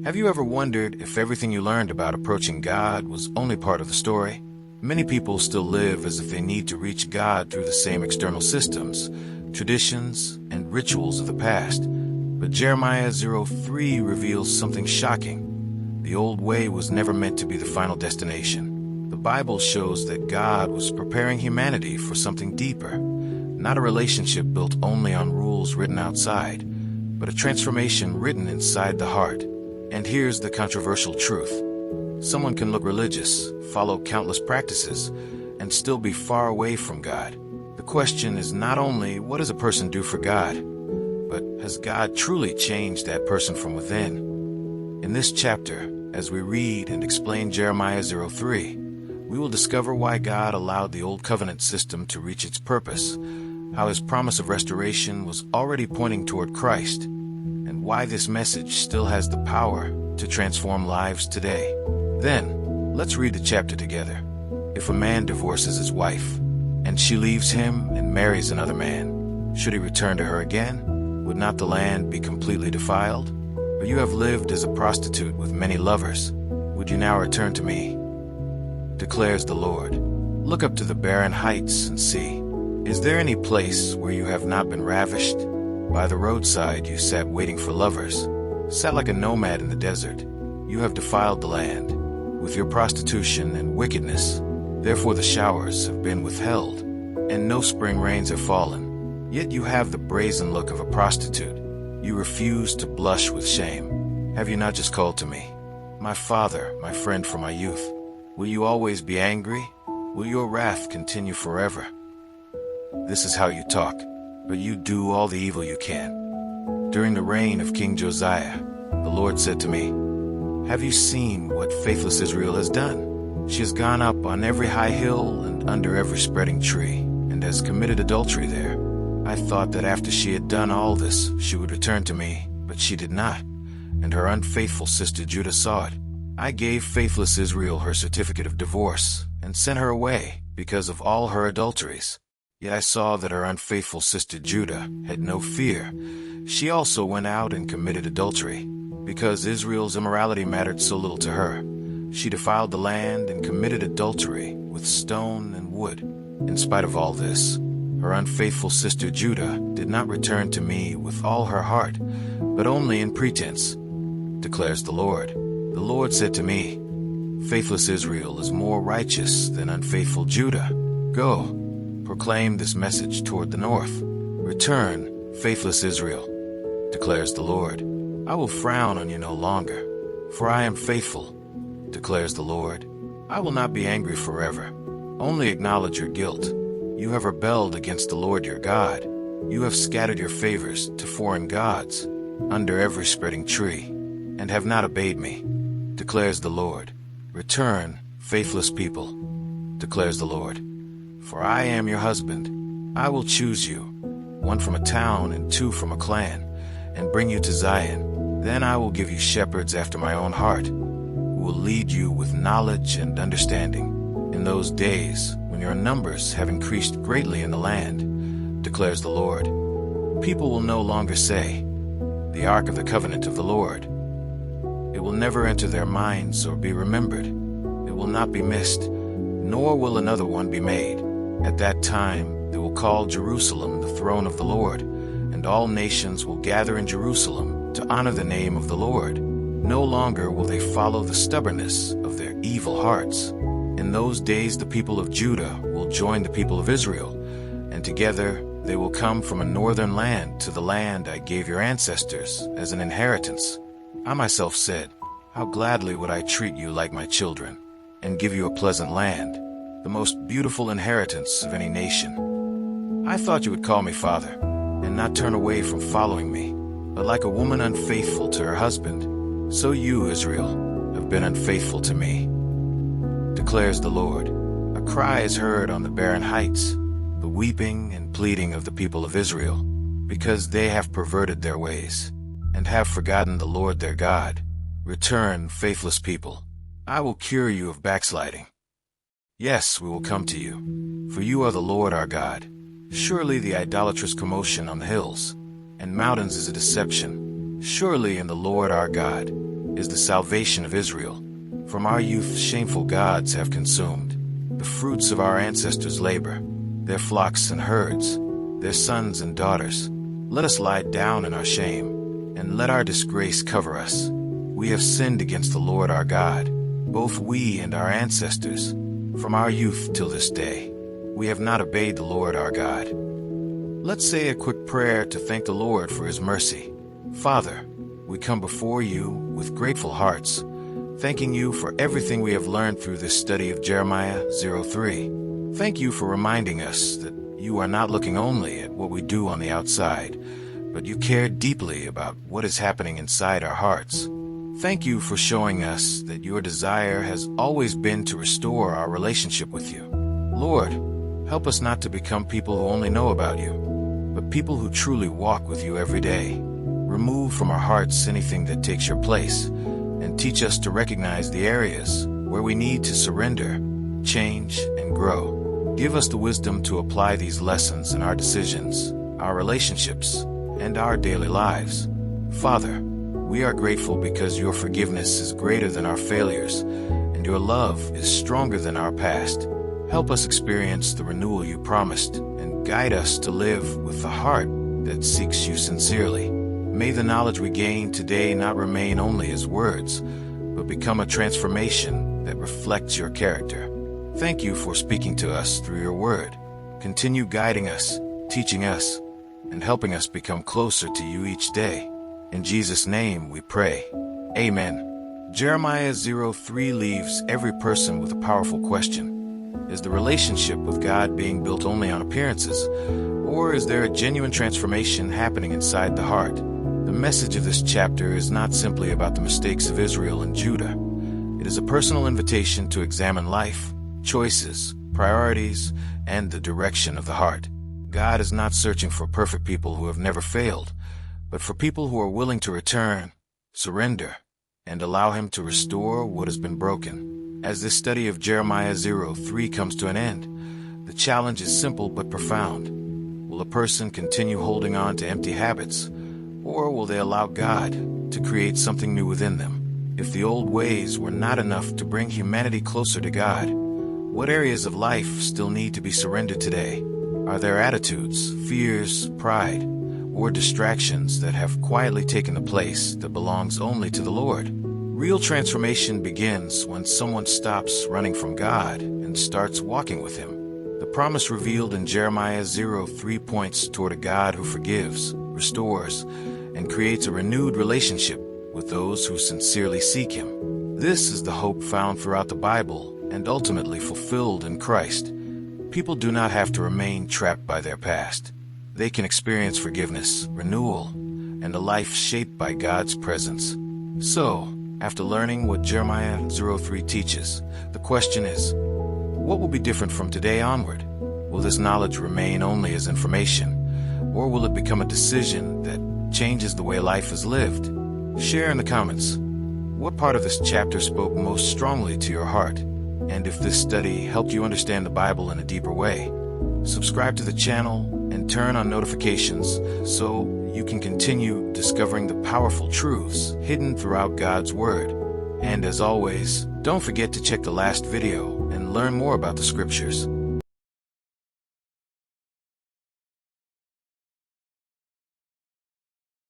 Have you ever wondered if everything you learned about approaching God was only part of the story? Many people still live as if they need to reach God through the same external systems, traditions, and rituals of the past. But Jeremiah 03 reveals something shocking. The old way was never meant to be the final destination. The Bible shows that God was preparing humanity for something deeper, not a relationship built only on rules written outside, but a transformation written inside the heart. And here's the controversial truth. Someone can look religious, follow countless practices, and still be far away from God. The question is not only what does a person do for God, but has God truly changed that person from within? In this chapter, as we read and explain Jeremiah 03, we will discover why God allowed the old covenant system to reach its purpose, how his promise of restoration was already pointing toward Christ, and why this message still has the power to transform lives today. Then, let's read the chapter together. If a man divorces his wife, and she leaves him and marries another man, should he return to her again? Would not the land be completely defiled? For you have lived as a prostitute with many lovers. Would you now return to me? Declares the Lord. Look up to the barren heights and see. Is there any place where you have not been ravished? By the roadside you sat waiting for lovers, sat like a nomad in the desert. You have defiled the land with your prostitution and wickedness. Therefore the showers have been withheld, and no spring rains have fallen. Yet you have the brazen look of a prostitute. You refuse to blush with shame. Have you not just called to me, my father, my friend from my youth? Will you always be angry? Will your wrath continue forever? This is how you talk, but you do all the evil you can. During the reign of King Josiah, the Lord said to me, have you seen what faithless Israel has done? She has gone up on every high hill and under every spreading tree, and has committed adultery there. I thought that after she had done all this, she would return to me, but she did not, and her unfaithful sister Judah saw it. I gave faithless Israel her certificate of divorce, and sent her away because of all her adulteries. Yet I saw that her unfaithful sister Judah had no fear. She also went out and committed adultery. Because Israel's immorality mattered so little to her, she defiled the land and committed adultery with stone and wood. In spite of all this, her unfaithful sister Judah did not return to me with all her heart, but only in pretense, declares the Lord. The Lord said to me, faithless Israel is more righteous than unfaithful Judah. Go, proclaim this message toward the north. Return, faithless Israel, declares the Lord. I will frown on you no longer, for I am faithful, declares the Lord. I will not be angry forever. Only acknowledge your guilt. You have rebelled against the Lord your God. You have scattered your favors to foreign gods under every spreading tree, and have not obeyed me, declares the Lord. Return, faithless people, declares the Lord. For I am your husband. I will choose you, one from a town and two from a clan, and bring you to Zion. Then I will give you shepherds after my own heart, who will lead you with knowledge and understanding. In those days, when your numbers have increased greatly in the land, declares the Lord, people will no longer say, the ark of the covenant of the Lord. It will never enter their minds or be remembered. It will not be missed, nor will another one be made. At that time, they will call Jerusalem the throne of the Lord, and all nations will gather in Jerusalem to honor the name of the Lord. No longer will they follow the stubbornness of their evil hearts. In those days the people of Judah will join the people of Israel, and together they will come from a northern land to the land I gave your ancestors as an inheritance. I myself said, how gladly would I treat you like my children, and give you a pleasant land, the most beautiful inheritance of any nation. I thought you would call me Father, and not turn away from following me. But like a woman unfaithful to her husband, so you, Israel, have been unfaithful to me, declares the Lord. A cry is heard on the barren heights, the weeping and pleading of the people of Israel, because they have perverted their ways, and have forgotten the Lord their God. Return, faithless people. I will cure you of backsliding. Yes, we will come to you, for you are the Lord our God. Surely the idolatrous commotion on the hills and mountains is a deception. Surely in the Lord our God is the salvation of Israel. From our youth, shameful gods have consumed the fruits of our ancestors' labor, their flocks and herds, their sons and daughters. Let us lie down in our shame, and let our disgrace cover us. We have sinned against the Lord our God, both we and our ancestors, from our youth till this day. We have not obeyed the Lord our God. Let's say a quick prayer to thank the Lord for His mercy. Father, we come before you with grateful hearts, thanking you for everything we have learned through this study of Jeremiah 03. Thank you for reminding us that you are not looking only at what we do on the outside, but you care deeply about what is happening inside our hearts. Thank you for showing us that your desire has always been to restore our relationship with you. Lord, help us not to become people who only know about you, but people who truly walk with you every day. Remove from our hearts anything that takes your place, and teach us to recognize the areas where we need to surrender, change, and grow. Give us the wisdom to apply these lessons in our decisions, our relationships, and our daily lives. Father, we are grateful because your forgiveness is greater than our failures, and your love is stronger than our past. Help us experience the renewal you promised, and guide us to live with a heart that seeks you sincerely. May the knowledge we gain today not remain only as words, but become a transformation that reflects your character. Thank you for speaking to us through your word. Continue guiding us, teaching us, and helping us become closer to you each day. In Jesus' name we pray. Amen. Jeremiah 03 leaves every person with a powerful question. Is the relationship with God being built only on appearances, or is there a genuine transformation happening inside the heart? The message of this chapter is not simply about the mistakes of Israel and Judah. It is a personal invitation to examine life, choices, priorities, and the direction of the heart. God is not searching for perfect people who have never failed, but for people who are willing to return, surrender, and allow Him to restore what has been broken. As this study of Jeremiah 03 comes to an end, the challenge is simple but profound. Will a person continue holding on to empty habits, or will they allow God to create something new within them? If the old ways were not enough to bring humanity closer to God, what areas of life still need to be surrendered today? Are there attitudes, fears, pride, or distractions that have quietly taken the place that belongs only to the Lord? Real transformation begins when someone stops running from God and starts walking with Him. The promise revealed in Jeremiah 03 points toward a God who forgives, restores, and creates a renewed relationship with those who sincerely seek Him. This is the hope found throughout the Bible and ultimately fulfilled in Christ. People do not have to remain trapped by their past. They can experience forgiveness, renewal, and a life shaped by God's presence. So, after learning what Jeremiah 03 teaches, the question is, what will be different from today onward? Will this knowledge remain only as information, or will it become a decision that changes the way life is lived? Share in the comments. What part of this chapter spoke most strongly to your heart? And if this study helped you understand the Bible in a deeper way, subscribe to the channel and turn on notifications so you can continue discovering the powerful truths hidden throughout God's Word. And as always, don't forget to check the last video and learn more about the Scriptures.